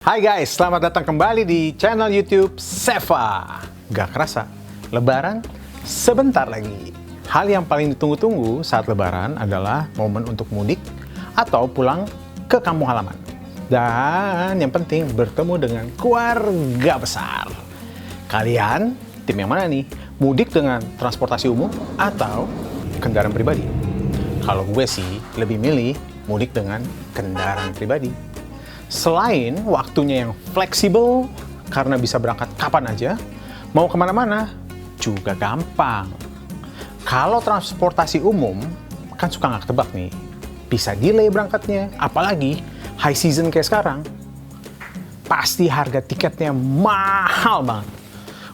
Hai guys, selamat datang kembali di channel YouTube Seva. Gak kerasa, Lebaran sebentar lagi. Hal yang paling ditunggu-tunggu saat Lebaran adalah momen untuk mudik atau pulang ke kampung halaman. Dan yang penting bertemu dengan keluarga besar. Kalian tim yang mana nih? Mudik dengan transportasi umum atau kendaraan pribadi? Kalau gue sih lebih milih mudik dengan kendaraan pribadi. Selain waktunya yang fleksibel karena bisa berangkat kapan aja, mau kemana-mana juga gampang. Kalau transportasi umum kan suka nggak ketebak nih, bisa delay berangkatnya, apalagi high season kayak sekarang, pasti harga tiketnya mahal banget.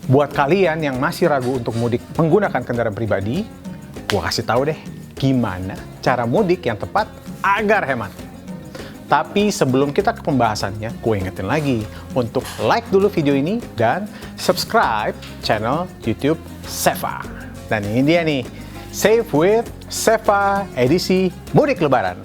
Buat kalian yang masih ragu untuk mudik menggunakan kendaraan pribadi, gua kasih tahu deh gimana cara mudik yang tepat agar hemat. Tapi sebelum kita ke pembahasannya, gue ingetin lagi untuk like dulu video ini dan subscribe channel YouTube Seva. Dan ini dia nih, Save with Seva edisi Mudik Lebaran.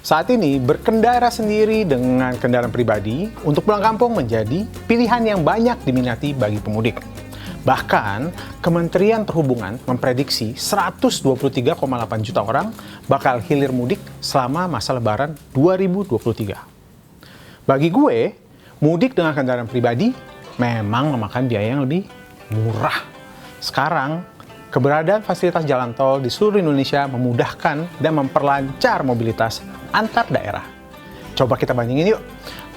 Saat ini berkendara sendiri dengan kendaraan pribadi untuk pulang kampung menjadi pilihan yang banyak diminati bagi pemudik. Bahkan, Kementerian Perhubungan memprediksi 123,8 juta orang bakal hilir mudik selama masa Lebaran 2023. Bagi gue, mudik dengan kendaraan pribadi memang memakan biaya yang lebih murah. Sekarang, keberadaan fasilitas jalan tol di seluruh Indonesia memudahkan dan memperlancar mobilitas antar daerah. Coba kita bandingin yuk,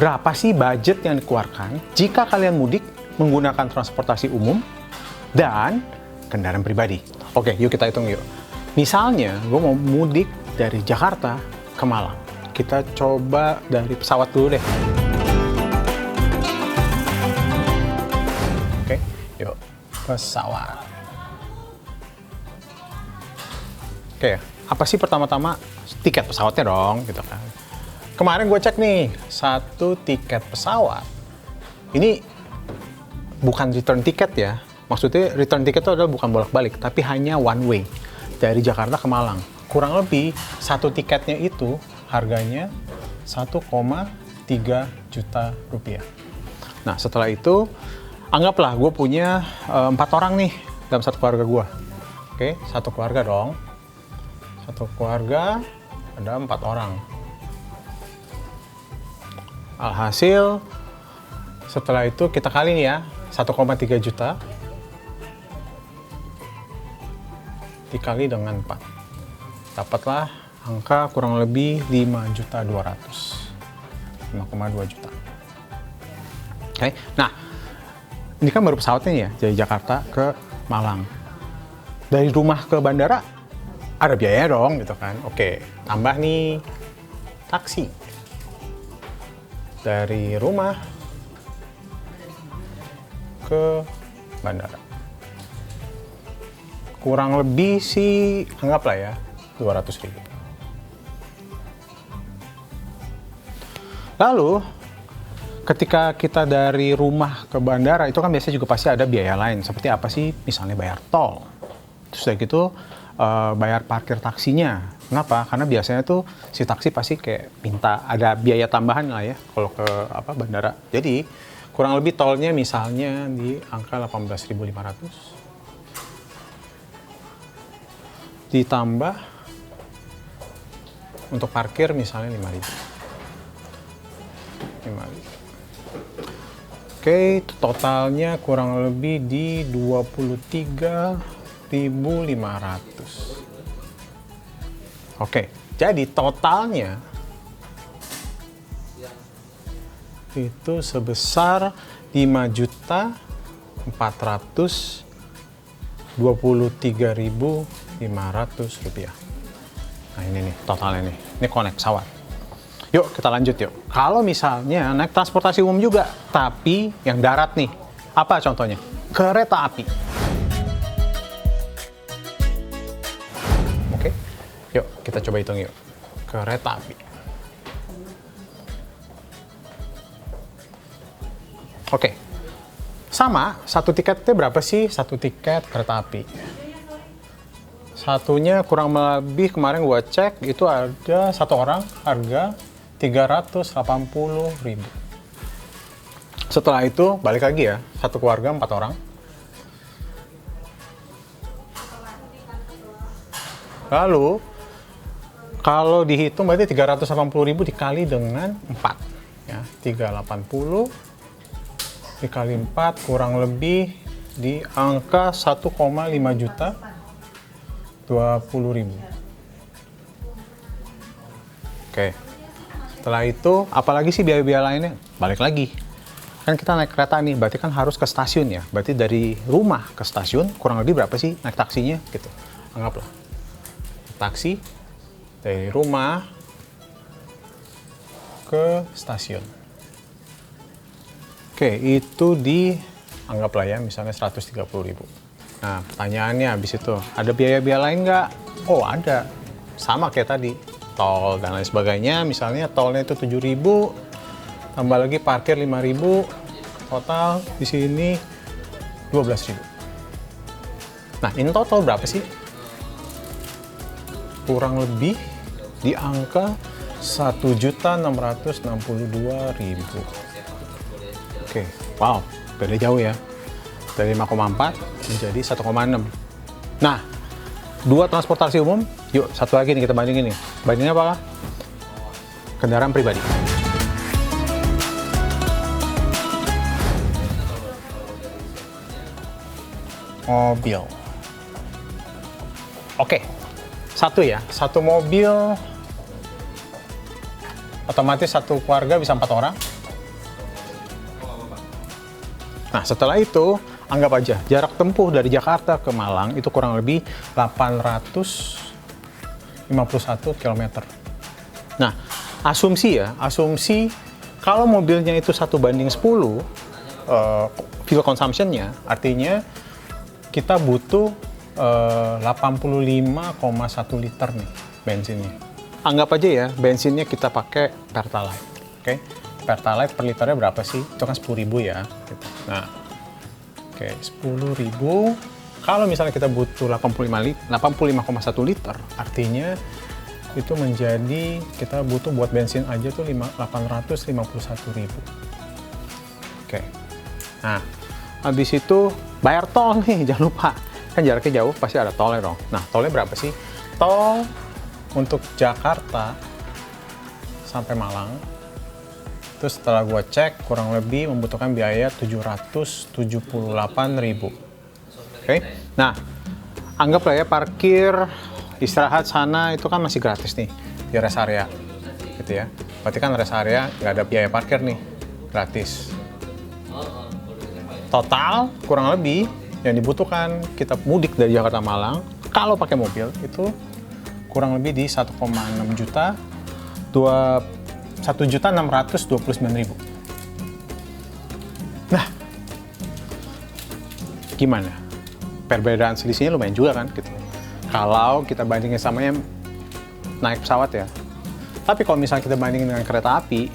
berapa sih budget yang dikeluarkan jika kalian mudik menggunakan transportasi umum dan kendaraan pribadi. Oke, yuk kita hitung yuk. Misalnya, gue mau mudik dari Jakarta ke Malang. Kita coba dari pesawat dulu deh. Oke, yuk. Pesawat. Oke, apa sih pertama-tama? Tiket pesawatnya dong, gitu kan. Kemarin gue cek nih, satu tiket pesawat. Ini bukan return tiket ya. Maksudnya return ticket itu adalah bukan bolak-balik, tapi hanya one way dari Jakarta ke Malang. Kurang lebih satu tiketnya itu harganya 1,3 juta rupiah. Nah setelah itu, anggaplah gue punya 4 orang nih dalam satu keluarga gue. Oke, satu keluarga dong. Satu keluarga ada 4 orang. Alhasil, setelah itu kita kali nih ya, 1,3 juta. Dikali dengan 4. Dapatlah angka kurang lebih 5.200.000. 5,2 juta. Oke. Nah, ini kan baru pesawatnya ya, dari Jakarta ke Malang. Dari rumah ke bandara ada biaya dong gitu kan. Oke, tambah nih taksi. Dari rumah ke bandara. Kurang lebih sih, anggaplah ya, 200.000. Lalu, ketika kita dari rumah ke bandara, itu kan biasanya juga pasti ada biaya lain. Seperti apa sih? Misalnya bayar tol. Terus udah gitu, bayar parkir taksinya. Kenapa? Karena biasanya tuh si taksi pasti kayak minta ada biaya tambahan lah ya, kalau ke bandara. Jadi, kurang lebih tolnya misalnya di angka 18.500. Ditambah untuk parkir misalnya 5.000. Oke, totalnya kurang lebih di 23.500. Oke, jadi totalnya itu sebesar 5.423.500 rupiah. Nah ini nih totalnya nih, ini connect pesawat. Yuk kita lanjut yuk. Kalau misalnya naik transportasi umum juga, tapi yang darat nih, apa contohnya? Kereta api. Oke, yuk kita coba hitung yuk. Kereta api. Oke, sama satu tiketnya berapa sih satu tiket kereta api? Satunya kurang lebih kemarin gua cek itu ada satu orang harga 380.000. Setelah itu balik lagi ya, satu keluarga 4 orang. Lalu kalau dihitung berarti 380.000 dikali dengan 4 ya, 380 dikali 4 kurang lebih di angka 1,5 juta 20.000. Oke. Setelah itu apalagi sih biaya-biaya lainnya? Balik lagi. Kan kita naik kereta nih, berarti kan harus ke stasiun ya. Berarti dari rumah ke stasiun kurang lebih berapa sih naik taksinya gitu. Anggaplah. Taksi dari rumah ke stasiun. Oke, itu anggaplah ya misalnya 130.000. Nah, pertanyaannya habis itu, ada biaya-biaya lain nggak? Oh, ada. Sama kayak tadi, tol dan lain sebagainya. Misalnya tolnya itu 7.000, tambah lagi parkir 5.000, total di sini 12.000. Nah, in total berapa sih? Kurang lebih di angka 1.662.000. Oke, wow, beda jauh ya. Dari 5,4 menjadi 1,6. Nah, dua transportasi umum, yuk satu lagi nih kita bandingin nih. Bandingnya apa? Kendaraan pribadi. Mobil. Oke. Satu mobil otomatis satu keluarga bisa 4 orang. Nah, setelah itu anggap aja jarak tempuh dari Jakarta ke Malang itu kurang lebih 851 km. Nah, asumsi kalau mobilnya itu 1:10 fuel consumption-nya, artinya kita butuh 85,1 liter nih bensinnya. Anggap aja ya, bensinnya kita pakai Pertalite. Oke. Pertalite per liternya berapa sih? Itu kan 10.000 ya. Nah, oke, 10.000. Kalau misalnya kita butuh 85,1 liter, artinya itu menjadi kita butuh buat bensin aja tuh 851.000. Oke. Nah, habis itu bayar tol nih, jangan lupa. Kan jaraknya jauh, pasti ada tolnya dong. Nah, tolnya berapa sih? Tol untuk Jakarta sampai Malang, terus setelah gue cek, kurang lebih membutuhkan biaya 778.000. Oke? Nah, anggaplah ya parkir, istirahat sana, itu kan masih gratis nih, di rest area. Gitu ya. Berarti kan rest area nggak ada biaya parkir nih, gratis. Total, kurang lebih, yang dibutuhkan kita mudik dari Jakarta Malang kalau pakai mobil itu kurang lebih di 1,6 juta 1.629.000. Nah, gimana? Perbedaan selisihnya lumayan juga kan gitu. Kalau kita bandingin sama yang naik pesawat ya. Tapi kalau misalnya kita bandingin dengan kereta api,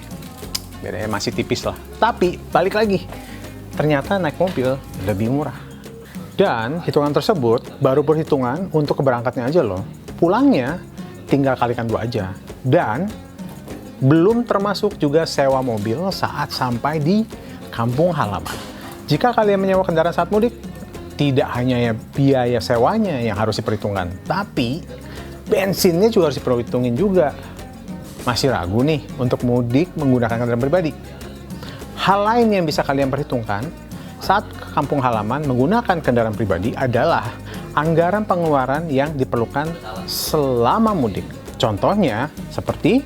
bedanya masih tipis lah. Tapi balik lagi, ternyata naik mobil lebih murah. Dan hitungan tersebut baru perhitungan untuk keberangkatnya aja loh. Pulangnya tinggal kalikan 2 aja. Dan belum termasuk juga sewa mobil saat sampai di kampung halaman. Jika kalian menyewa kendaraan saat mudik, tidak hanya ya biaya sewanya yang harus diperhitungkan, tapi bensinnya juga harus diperhitungin juga. Masih ragu nih untuk mudik menggunakan kendaraan pribadi? Hal lain yang bisa kalian perhitungkan saat ke kampung halaman menggunakan kendaraan pribadi adalah anggaran pengeluaran yang diperlukan selama mudik. Contohnya seperti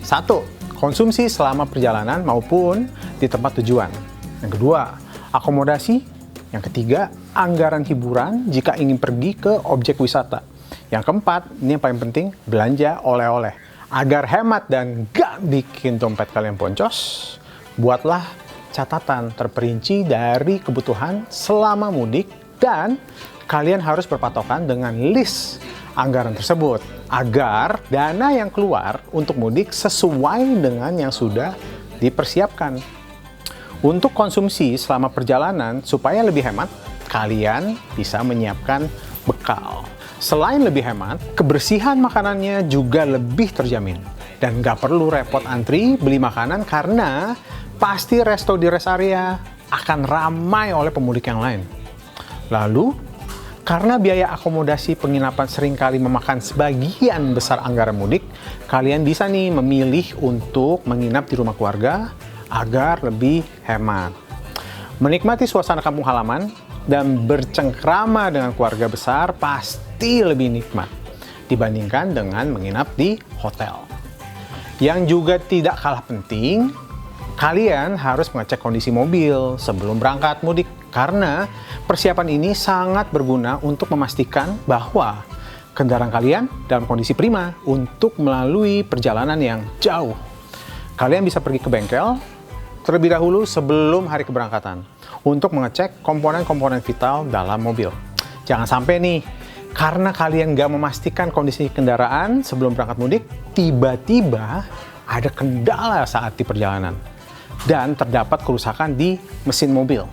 1. Konsumsi selama perjalanan maupun di tempat tujuan. Yang kedua, akomodasi. Yang ketiga, anggaran hiburan jika ingin pergi ke objek wisata. Yang keempat, ini yang paling penting, belanja oleh-oleh. Agar hemat dan gak bikin dompet kalian boncos, buatlah catatan terperinci dari kebutuhan selama mudik dan kalian harus berpatokan dengan list anggaran tersebut agar dana yang keluar untuk mudik sesuai dengan yang sudah dipersiapkan. Untuk konsumsi selama perjalanan supaya lebih hemat, kalian bisa menyiapkan bekal. Selain lebih hemat, kebersihan makanannya juga lebih terjamin. Dan nggak perlu repot antri beli makanan karena pasti resto di rest area akan ramai oleh pemudik yang lain. Lalu, karena biaya akomodasi penginapan seringkali memakan sebagian besar anggaran mudik, kalian bisa nih memilih untuk menginap di rumah keluarga agar lebih hemat. Menikmati suasana kampung halaman dan bercengkrama dengan keluarga besar pasti lebih nikmat dibandingkan dengan menginap di hotel. Yang juga tidak kalah penting, kalian harus mengecek kondisi mobil sebelum berangkat mudik karena persiapan ini sangat berguna untuk memastikan bahwa kendaraan kalian dalam kondisi prima untuk melalui perjalanan yang jauh. Kalian bisa pergi ke bengkel terlebih dahulu sebelum hari keberangkatan untuk mengecek komponen-komponen vital dalam mobil. Jangan sampai nih, karena kalian nggak memastikan kondisi kendaraan sebelum berangkat mudik, tiba-tiba ada kendala saat di perjalanan dan terdapat kerusakan di mesin mobil.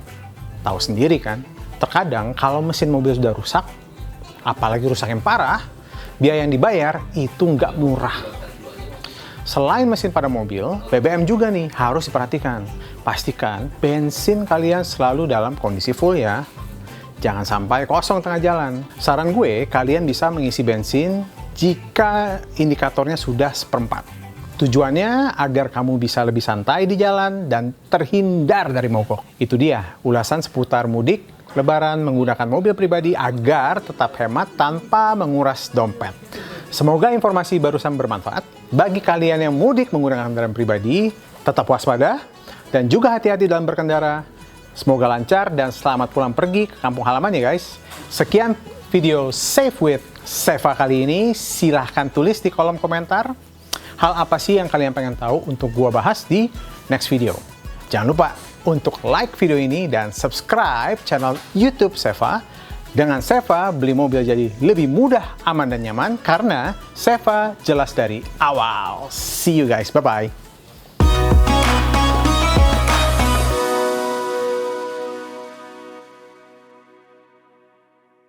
Tahu sendiri kan, terkadang kalau mesin mobil sudah rusak, apalagi rusak yang parah, biaya yang dibayar itu nggak murah. Selain mesin pada mobil, BBM juga nih harus diperhatikan. Pastikan bensin kalian selalu dalam kondisi full ya. Jangan sampai kosong tengah jalan. Saran gue, kalian bisa mengisi bensin jika indikatornya sudah 1/4. Tujuannya agar kamu bisa lebih santai di jalan dan terhindar dari mogok. Itu dia ulasan seputar mudik Lebaran menggunakan mobil pribadi agar tetap hemat tanpa menguras dompet. Semoga informasi barusan bermanfaat. Bagi kalian yang mudik menggunakan kendaraan pribadi, tetap waspada dan juga hati-hati dalam berkendara. Semoga lancar dan selamat pulang pergi ke kampung halaman ya guys. Sekian video Safe with Seva kali ini. Silahkan tulis di kolom komentar hal apa sih yang kalian pengen tahu untuk gua bahas di next video. Jangan lupa untuk like video ini dan subscribe channel YouTube Seva. Dengan Seva, beli mobil jadi lebih mudah, aman, dan nyaman karena Seva jelas dari awal. See you guys, bye-bye.